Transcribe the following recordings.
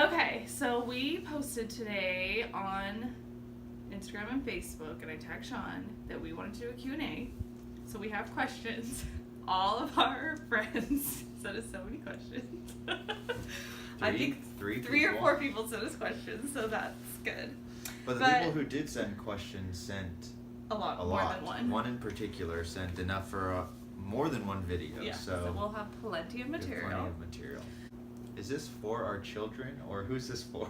Okay, so we posted today on Instagram and Facebook, and I tagged Sean that we wanted to do a Q&A. So we have questions. All of our friends sent us so many questions. I think three or four people sent us questions, so that's good. But the people who did send questions sent a lot. More than one. One in particular sent enough for more than one video. Yeah, so we'll have plenty of material. Is this for our children, or who's this for?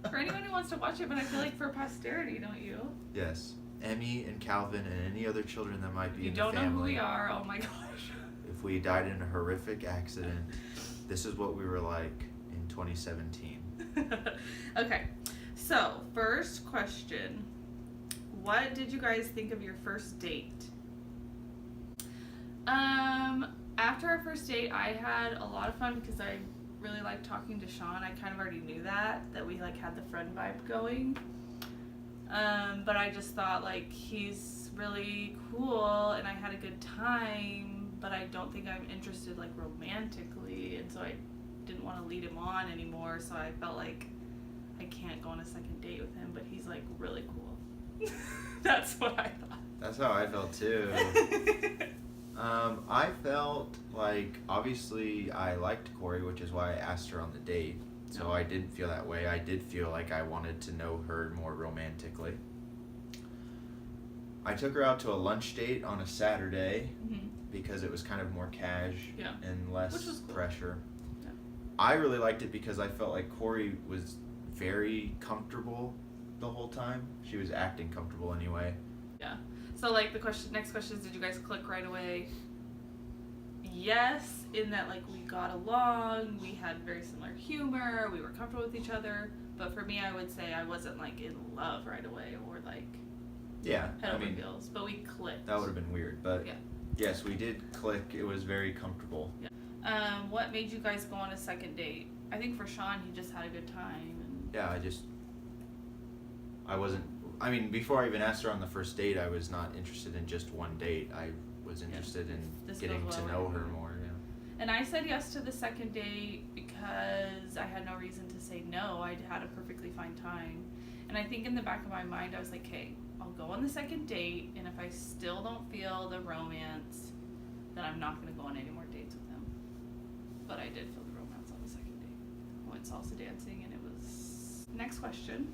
For anyone who wants to watch it, but I feel like for posterity, don't you? Yes. Emmy and Calvin and any other children that might be in the family. You don't know who we are, oh my gosh. If we died in a horrific accident, this is what we were like in 2017. Okay, so first question. What did you guys think of your first date? After our first date, I had a lot of fun because I really liked talking to Sean. I kind of already knew that we like had the friend vibe going. But I just thought like he's really cool and I had a good time, but I don't think I'm interested like romantically, and so I didn't want to lead him on anymore, so I felt like I can't go on a second date with him, but he's like really cool. That's what I thought. That's how I felt too. I felt like, obviously I liked Cory, which is why I asked her on the date. So I didn't feel that way. I did feel like I wanted to know her more romantically. I took her out to a lunch date on a Saturday because it was kind of more cash and less pressure. Yeah. I really liked it because I felt like Cory was very comfortable the whole time. She was acting comfortable anyway. Yeah. So like next question is, did you guys click right away? Yes, in that like we got along, we had very similar humor, we were comfortable with each other, but for me I would say I wasn't like in love right away or like head over heels, but we clicked. That would have been weird, but yes, we did click. It was very comfortable. Yeah. What made you guys go on a second date? I think for Sean, he just had a good time. Before I even asked her on the first date, I was not interested in just one date. I was interested in getting to know her more. Yeah. And I said yes to the second date because I had no reason to say no. I had a perfectly fine time. And I think in the back of my mind, I was like, hey, I'll go on the second date, and if I still don't feel the romance, then I'm not going to go on any more dates with him. But I did feel the romance on the second date. I went salsa dancing, and it was... Next question.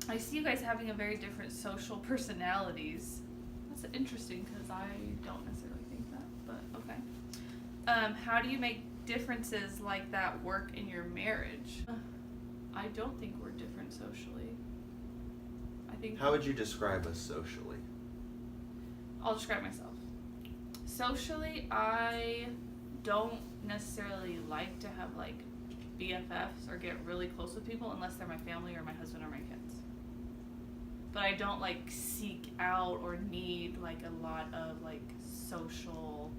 I see you guys having a very different social personalities. That's interesting because I don't necessarily think that, but okay. How do you make differences like that work in your marriage? I don't think we're different socially. How would you describe us socially? I'll describe myself. Socially, I don't necessarily like to have like BFFs or get really close with people unless they're my family or my husband or my kids. But I don't like seek out or need like a lot of like social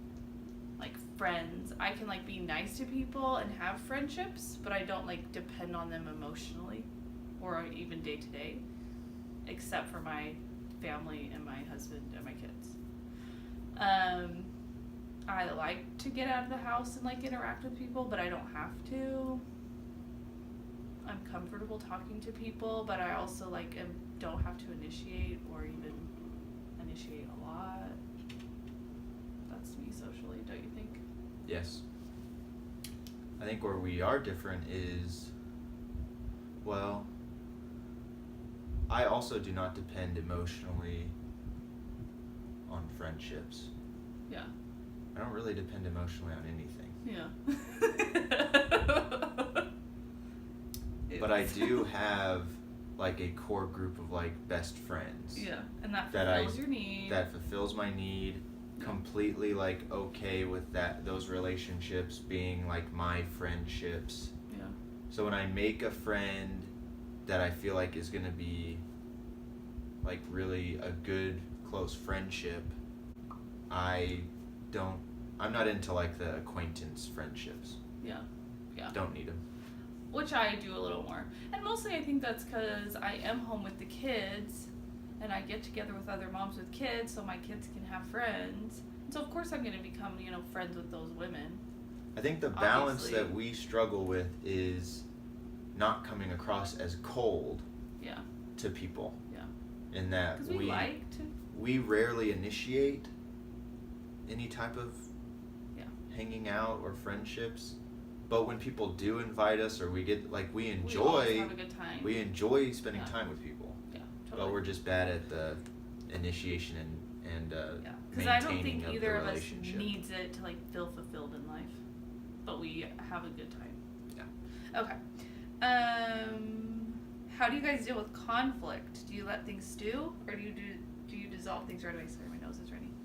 like friends. I can like be nice to people and have friendships, but I don't like depend on them emotionally or even day to day, except for my family and my husband and my kids. I like to get out of the house and like interact with people, but I don't have to. I'm comfortable talking to people, but I also like don't have to initiate or even initiate a lot. That's me socially, don't you think? Yes. I think where we are different is, well, I also do not depend emotionally on friendships. Yeah. I don't really depend emotionally on anything. Yeah. But I do have like a core group of like best friends. Yeah, and that fulfills your need. That fulfills my need. Completely like okay with those relationships being like my friendships. Yeah. So when I make a friend that I feel like is gonna be like really a good close friendship, I'm not into like the acquaintance friendships. Yeah. Don't need them. Which I do a little more. And mostly I think that's because I am home with the kids and I get together with other moms with kids so my kids can have friends. And so of course I'm going to become, friends with those women. I think the balance that we struggle with is not coming across as cold to people. Yeah. In that we rarely initiate any type of hanging out or friendships. But when people do invite us, or we get we enjoy have a good time. We enjoy spending time with people. Yeah, totally. But we're just bad at the initiation and because I don't think either of us needs it to feel fulfilled in life, but we have a good time. Yeah. Okay. How do you guys deal with conflict? Do you let things stew, or do you dissolve things right away? Sorry, my nose is running.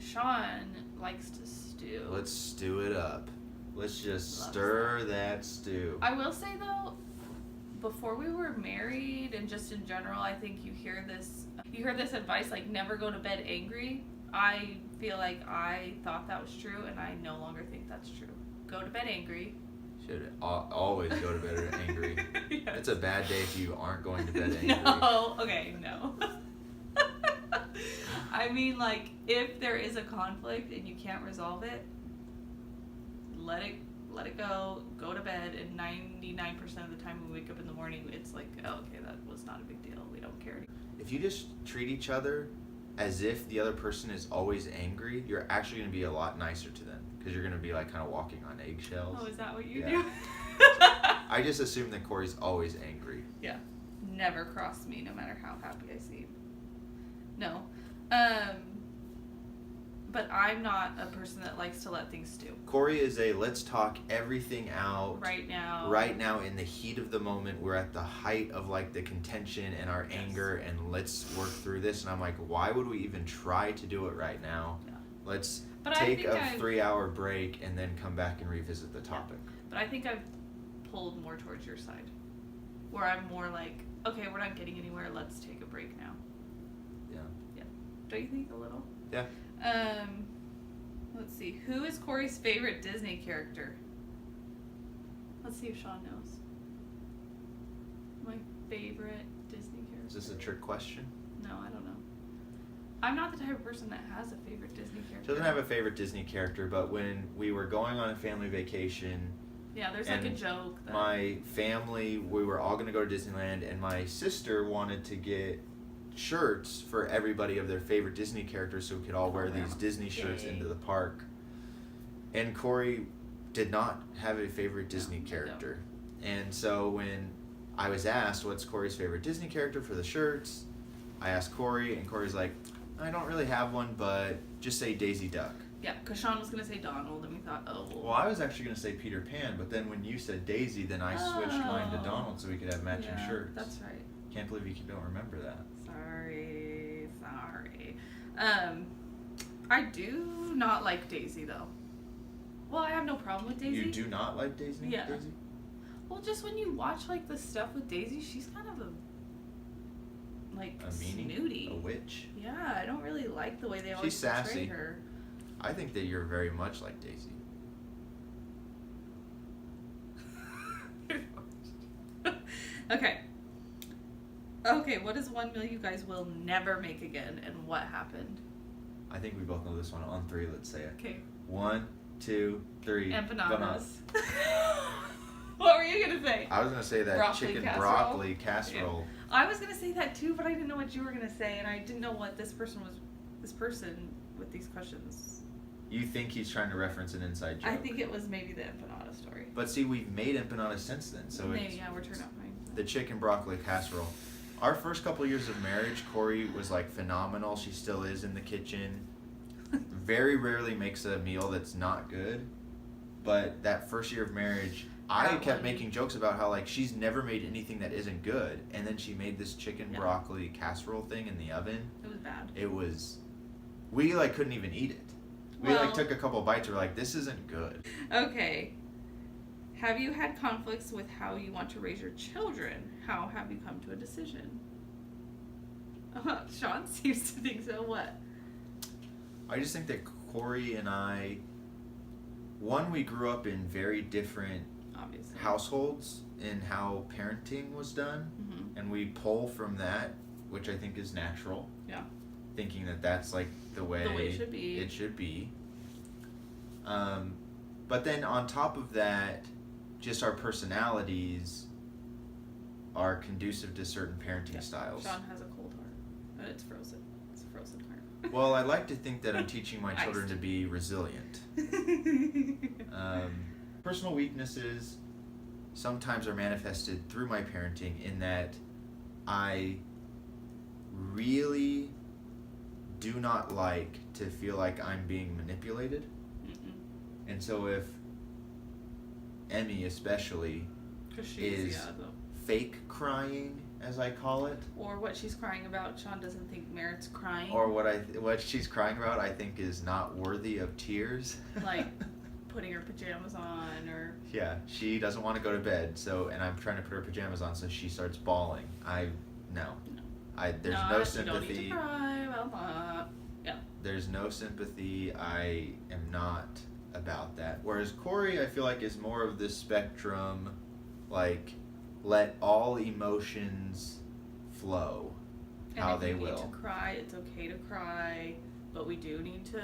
Sean likes to stew. Let's stew it up. Let's just stir that stew. I will say though, before we were married and just in general, I think you hear this advice never go to bed angry. I feel like I thought that was true, and I no longer think that's true. Go to bed angry. Should always go to bed angry. Yes. It's a bad day if you aren't going to bed angry. No, okay, no. I mean, if there is a conflict and you can't resolve it, let it go to bed, and 99% of the time we wake up in the morning, it's okay, that was not a big deal, we don't care anymore. If you just treat each other as if the other person is always angry, you're actually going to be a lot nicer to them, because you're going to be kind of walking on eggshells. Oh, is that what you do? I just assume that Cory's always angry. Yeah, never cross me no matter how happy I seem. No. But I'm not a person that likes to let things stew. Cory is let's talk everything out. Right now. Right now, in the heat of the moment, we're at the height of the contention and our anger, and let's work through this. And I'm why would we even try to do it right now? Yeah. Let's take a 3-hour break and then come back and revisit the topic. Yeah. But I think I've pulled more towards your side, where I'm more okay, we're not getting anywhere, let's take a break now. Yeah. Yeah. Don't you think a little? Yeah. Let's see. Who is Cory's favorite Disney character? Let's see if Sean knows. My favorite Disney character. Is this a trick question? No, I don't know. I'm not the type of person that has a favorite Disney character. She doesn't have a favorite Disney character, but when we were going on a family vacation... Yeah, there's a joke. My family, we were all going to go to Disneyland, and my sister wanted to get shirts for everybody of their favorite Disney characters, so we could all wear these Disney shirts into the park. And Cory did not have a favorite Disney character. And so when I was asked what's Cory's favorite Disney character for the shirts, I asked Cory, and Cory's I don't really have one, but just say Daisy Duck. Yeah, because Sean was going to say Donald, and we thought, Well, I was actually going to say Peter Pan, but then when you said Daisy, then I switched mine to Donald so we could have matching shirts. That's right. Can't believe you don't remember that. Sorry. I do not like Daisy, though. Well, I have no problem with Daisy. You do not like Daisy? Yeah. Daisy? Well, just when you watch the stuff with Daisy, she's kind of a snooty. A witch? Yeah, I don't really like the way they always portray her. I think that you're very much like Daisy. Okay, what is one meal you guys will never make again, and what happened? I think we both know this one. On 3, let's say it. Okay. 1, 2, 3. Empanadas. What were you going to say? I was going to say that broccoli casserole. Yeah. I was going to say that too, but I didn't know what you were going to say, and I didn't know what this person with these questions. You think he's trying to reference an inside joke? I think it was maybe the empanada story. But see, we've made empanadas since then, so we're turning out fine. The chicken broccoli casserole. Our first couple of years of marriage, Cory was phenomenal. She still is in the kitchen. Very rarely makes a meal that's not good. But that first year of marriage, I kept making jokes about how she's never made anything that isn't good. And then she made this chicken broccoli casserole thing in the oven. It was bad. It was. We couldn't even eat it. We took a couple bites. We're this isn't good. Okay. Have you had conflicts with how you want to raise your children? How have you come to a decision? Sean seems to think so. What? I just think that Cory and I, we grew up in very different households in how parenting was done. Mm-hmm. And we pull from that, which I think is natural. Yeah. Thinking that that's the way it should be. But then on top of that, just our personalities are conducive to certain parenting styles. Sean has a cold heart, and it's frozen. It's a frozen heart. Well, I like to think that I'm teaching my children to be resilient. Personal weaknesses sometimes are manifested through my parenting in that I really do not like to feel like I'm being manipulated. Mm-mm. And so if Emmy especially is fake crying, as I call it, or what she's crying about, Sean doesn't think merits crying, or what she's crying about I think is not worthy of tears, like putting her pajamas on, or she doesn't want to go to bed, and I'm trying to put her pajamas on, so she starts bawling. There's no sympathy. You don't need to cry about that. Yeah. There's no sympathy. I am not about that. Whereas Cory, I feel like, is more of this spectrum, like, let all emotions flow how they will. And if you need to cry, it's okay to cry, but we do need to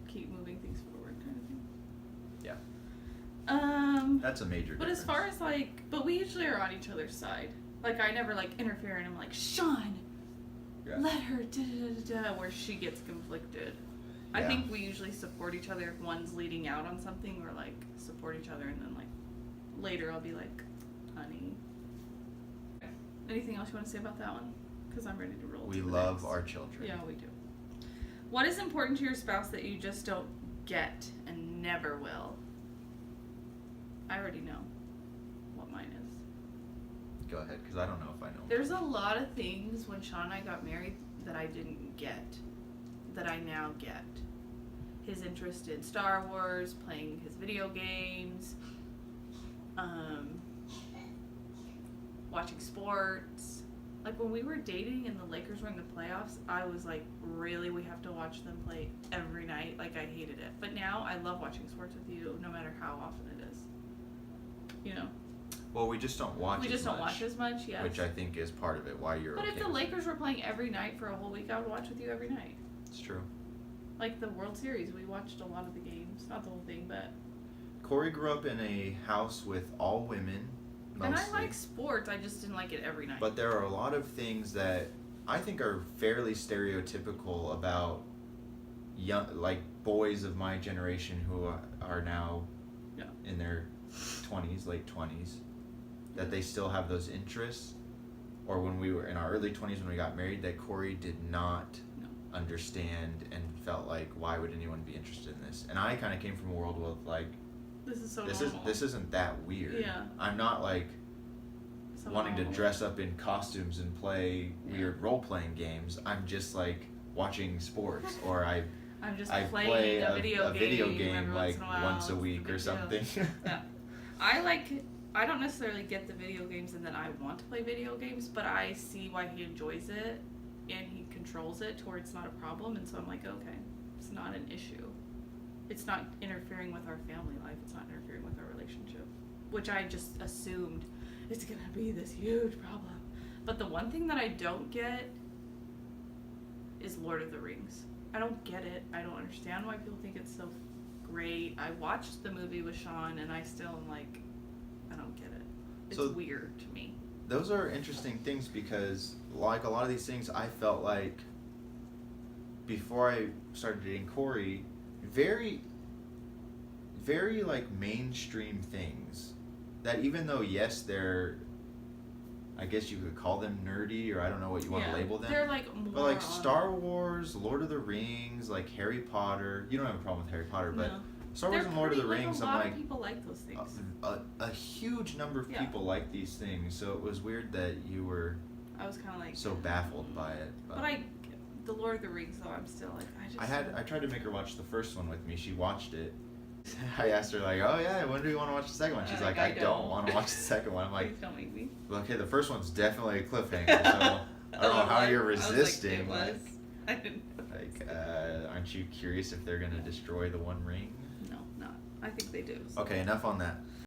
keep moving things forward, kind of thing. Yeah. That's a major difference. But as far as, like, but we usually are on each other's side. Like, I never, like, interfere, and I'm like, Sean, let her, where she gets conflicted. I think we usually support each other. If one's leading out on something, we're, like, support each other, and then, like, later I'll be like, honey. Anything else you want to say about that one? Because I'm ready to roll. We love our children. Yeah, we do. What is important to your spouse that you just don't get and never will? I already know what mine is. Go ahead, because I don't know if I know. There's a lot of things when Sean and I got married that I didn't get, that I now get. His interest in Star Wars, playing his video games, watching sports. Like, when we were dating and the Lakers were in the playoffs, I was like, really, we have to watch them play every night? Like, I hated it. But now I love watching sports with you, no matter how often it is. You know? Well, we just don't watch as much, yes. Which I think is part of it, why you're But if the Lakers were playing every night for a whole week, I would watch with you every night. It's true. Like the World Series, we watched a lot of the games. Not the whole thing, but... Cory grew up in a house with all women, mostly. And I like sports, I just didn't like it every night. But there are a lot of things that I think are fairly stereotypical about young, like, boys of my generation who are now in their 20s, late 20s. That they still have those interests, or when we were in our early 20s when we got married, that Cory did not understand and felt like, why would anyone be interested in this? And I kind of came from a world with, like, this isn't that weird. Yeah. I'm not like wanting to dress up in costumes and play weird role-playing games. I'm just like watching sports, or I play a video game like once a week or something. Yeah. I don't necessarily get the video games and then I want to play video games, but I see why he enjoys it and he controls it to where it's not a problem, and so I'm like, okay, it's not an issue. It's not interfering with our family life. It's not interfering with our relationship, which I just assumed it's going to be this huge problem. But the one thing that I don't get is Lord of the Rings. I don't get it. I don't understand why people think it's so great. I watched the movie with Sean and I still am like, I don't get it. It's weird to me. Those are interesting things because, like a lot of these things, I felt like before I started dating Cory, very, very like mainstream things that, even though yes, they're, I guess you could call them nerdy, or I don't know what you want to label them. They're like more, but like Star Wars, Lord of the Rings, like Harry Potter. You don't have a problem with Harry Potter, but Star Wars and Lord of the Rings, a lot of people like those things. A huge number of people like these things, so it was weird that you were. I was kind of like so baffled by it. But the Lord of the Rings, though, I'm still like, I tried to make her watch the first one with me. She watched it. I asked her like, oh yeah, when do you want to watch the second one? She's like, I don't want to watch the second one. I'm like, please don't make me. Okay, the first one's definitely a cliffhanger, so I don't know how you're resisting. I didn't. Like, aren't you curious if they're gonna destroy the One Ring? No, not. I think they do. Okay, enough on that.